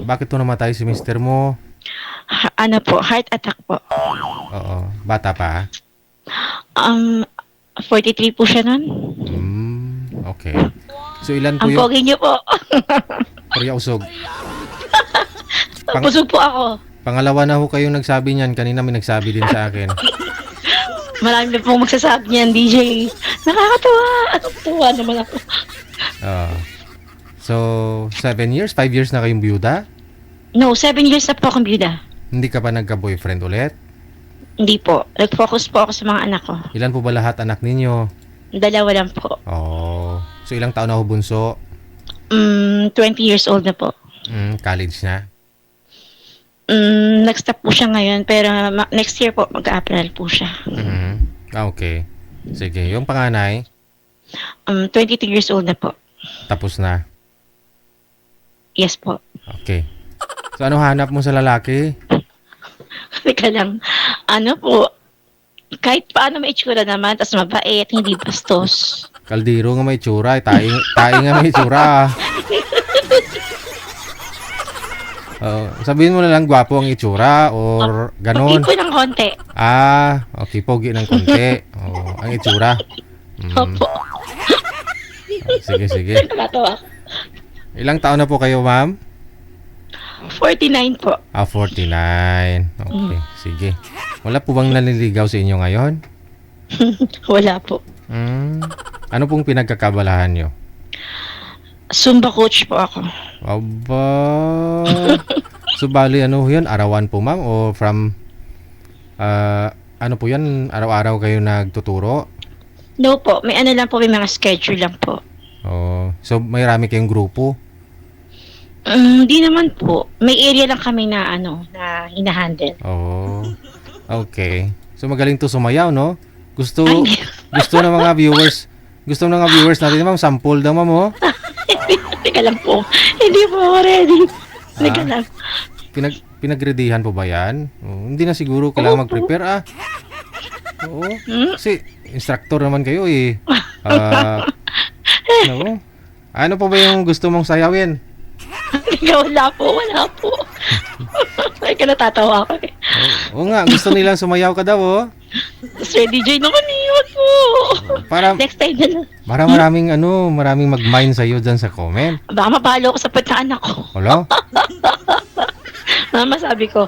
bakit to namatay si mister mo? Ano po, heart attack po. Oo, bata pa? Um, 43 po siya nun. Okay. So, ilan po Ang yung pogi niyo po. Korea usog? Pang- Busog po ako. Pangalawa na ho kayong nagsabi niyan. Kanina may nagsabi din sa akin. Marami na pong magsasabi niyan, DJ. Nakakatuwa. Tuwa naman ako. Oo. So, 7 years? 5 years na kayong byuda? No, 7 years na po akong byuda. Hindi ka pa nagka-boyfriend ulit? Hindi po. Nag-focus po ako sa mga anak ko. Ilan po ba lahat anak ninyo? Dalawa lang po. Oh. So, ilang taon na ho bunso? 20 years old na po. College na? Nag-stop po siya ngayon, pero next year po, mag-a-April po siya. Okay. Sige. Yung panganay, 22 years old na po. tapos na. Yes po. Okay. So, ano hanap mo sa lalaki? Teka lang. Ano po, kahit paano may itsura naman, tas mabait, hindi bastos. Kaldero nga may tsura. Taing nga may tsura. Sabihin mo na lang gwapo ang itsura or Pogi ganon. po ng konti. Okay. Pogi ng konti. Ang itsura. Opo. Sige. Nakatawa. Ilang taon na po kayo, ma'am? 49 po. 49. Okay. Sige. Wala po bang nanliligaw sa inyo ngayon? Wala po. Ano pong pinagkakabalahan nyo? Zumba coach po ako. Aba. So, bali, ano yun? Arawan po, ma'am? O from, ano po yan? Araw-araw kayo nagtuturo? No po, may ano lang po, may mga schedule lang po. So, may rami kayong grupo? Hindi naman po. May area lang kami na na hinahandle. Okay. So, magaling to sumayaw, no? Gusto Ay, ng mga viewers. Gusto ng mga viewers natin, ma'am. Sample daw, ma'am, oh. teka lang po. Hindi po ako ready. Teka lang. Pinagreadyhan po ba yan? Hindi na siguro kailangan mag-prepare, Oo. Kasi, instructor naman kayo, eh. No? Ano po ba yung gusto mong sayawin? Wala po. Teka, natatawa ako eh. Oo nga, gusto nilang sumayaw ka daw, oh. Sir DJ naman, iwan po. Para Next time na lang. maraming mag-mine sa'yo dyan sa comment. Baka mapalo ko sa pataan ako. Wala? Mama, sabi ko,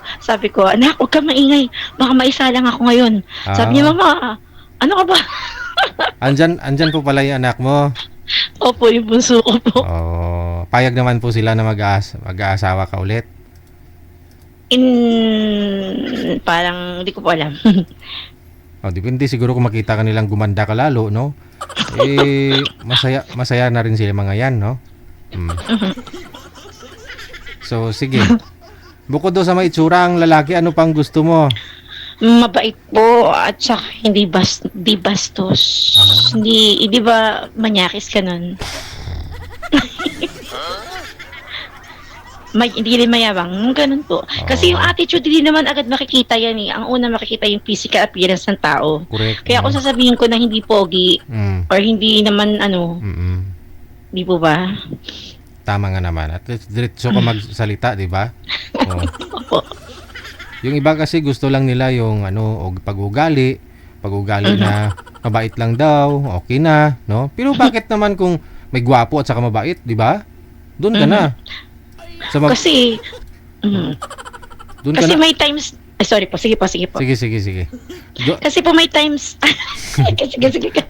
anak, huwag ka maingay. Baka maisa lang ako ngayon. Sabi niya, mama, ano ka ba? Andyan po pala yung anak mo. Opo, yung bunso ko po. Payag naman po sila na mag-aasawa ka ulit. Parang, hindi ko po alam. Depende siguro kung makita ka nilang gumanda ka lalo, no? Masaya na rin sila mga yan, no? So, sige. Bukod do sa may itsura ang lalaki, ano pang gusto mo? Mabait po at saka hindi bastos. Hindi ba manyakis ka nun? Hindi rin mayabang, ganun po. Kasi yung attitude, hindi naman agad makikita yan eh. Ang una makikita yung physical appearance ng tao. Correct. Kaya kung sasabihin ko na hindi pogi, or hindi naman di po ba? Tama nga naman. At diretso ka magsalita, di ba? Opo. Yung iba kasi gusto lang nila yung pag-ugali na mabait lang daw, okay na, no? Pero bakit naman kung may gwapo at saka mabait, di ba? Doon ka na. Kasi Doon ka na. may times, sorry po, sige po. Sige. Kasi po may times, sige.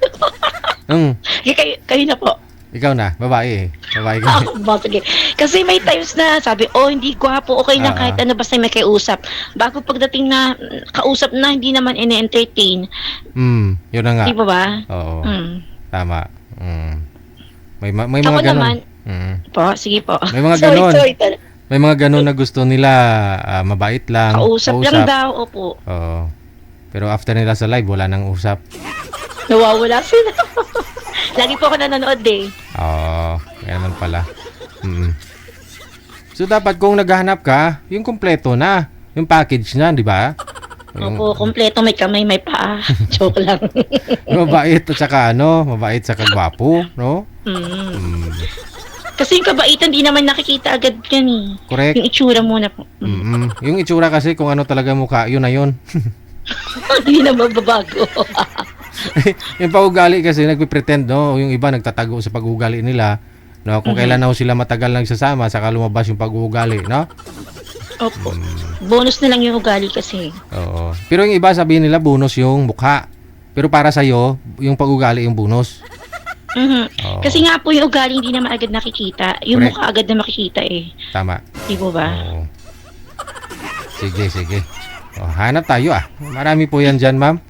Kayo na po. Ikaw na, babae. Babae ka. Sige. Kasi may times na sabi, hindi gwapo, okay lang kahit ano, basta may kausap. Bago pagdating na kausap na, hindi naman ine-entertain. Yun na nga. Di ba ba? Oo. Tama. May Ako mga ganun. naman, po, sige po. May mga ganun. May mga ganun na gusto nila mabait lang. Kausap lang daw, opo. Oo. Pero after nila sa live, wala nang usap. Nawawala sila. Lagi po ako nanonood eh. Kaya naman pala. So dapat kung naghahanap ka, yung kompleto na. Yung package na, di ba? Opo, kompleto, may kamay, may paa. Joke lang. Mabait at saka mabait saka gwapo, no? Kasi yung kabaitan, di naman nakikita agad yan eh. Correct. Yung itsura muna po. Yung itsura kasi kung ano talaga mukha, yun na yun. Hindi na mababago. Yung pag-ugali kasi nagpe-pretend, no? Yung iba nagtatago sa pag-ugali nila, no? Kung kailan na ho sila matagal nagsasama, saka lumabas yung pag-ugali, no? Opo. Bonus na lang yung ugali kasi. Oo. Pero yung iba sabihin nila bonus yung mukha. Pero para sa iyo, yung pag-ugali yung bonus. Oo. Kasi nga po yung ugali hindi naman agad nakikita. Yung Correct. mukha agad na makikita eh. Tama. Di po ba? Oo. Sige. Hanap tayo Marami po yan dyan, ma'am.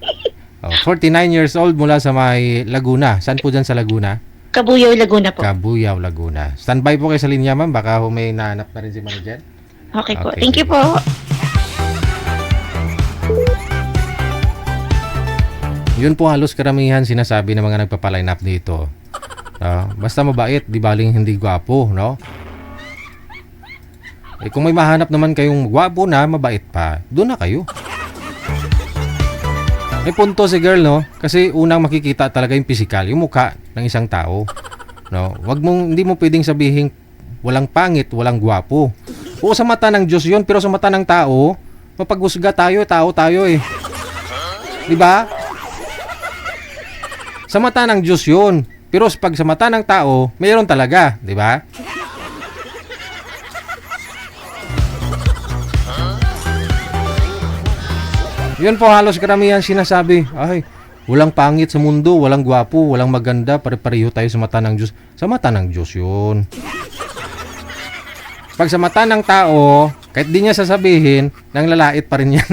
49 years old mula sa may Laguna. Saan po dyan sa Laguna? Kabuyaw, Laguna po. Kabuyaw, Laguna. Standby po kayo sa linya, ma'am. Baka may nahanap na rin si manager. Okay po. Okay, Thank you sige. po. Yun po halos karamihan sinasabi ng mga nagpapaline up dito. Basta mabait, di baling hindi gwapo, no? Kung may mahanap naman kayong gwapo na, mabait pa, doon na kayo. May punto si girl, no? Kasi unang makikita talaga yung physical, yung mukha ng isang tao. No? Hindi mo pwedeng sabihin walang pangit, walang gwapo. Oo, sa mata ng Diyos yun, pero sa mata ng tao, mapaghusga tayo, tao tayo eh. Di ba? Sa mata ng Diyos yun. Pero pag sa mata ng tao, mayroon talaga, di ba? Yun po halos karamihan sinasabi, ay, walang pangit sa mundo, walang gwapo, walang maganda, pare-pareho tayo sa mata ng Diyos. Sa mata ng Diyos yun. Pag sa mata ng tao, kahit di niya sasabihin, nang lalait pa rin yan.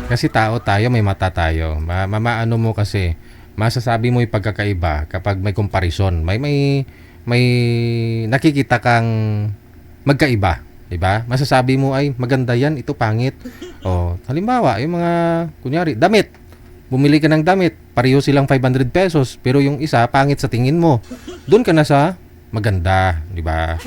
Kasi tao tayo, may mata tayo. Mamaano mo kasi, masasabi mo yung pagkakaiba kapag may comparison. May nakikita kang magkaiba, 'di ba? Masasabi mo ay maganda 'yan, ito pangit. Halimbawa, yung mga kunyari, damit. Bumili ka ng damit, pareho silang 500 pesos, pero yung isa pangit sa tingin mo. Doon ka na sa maganda, 'di ba?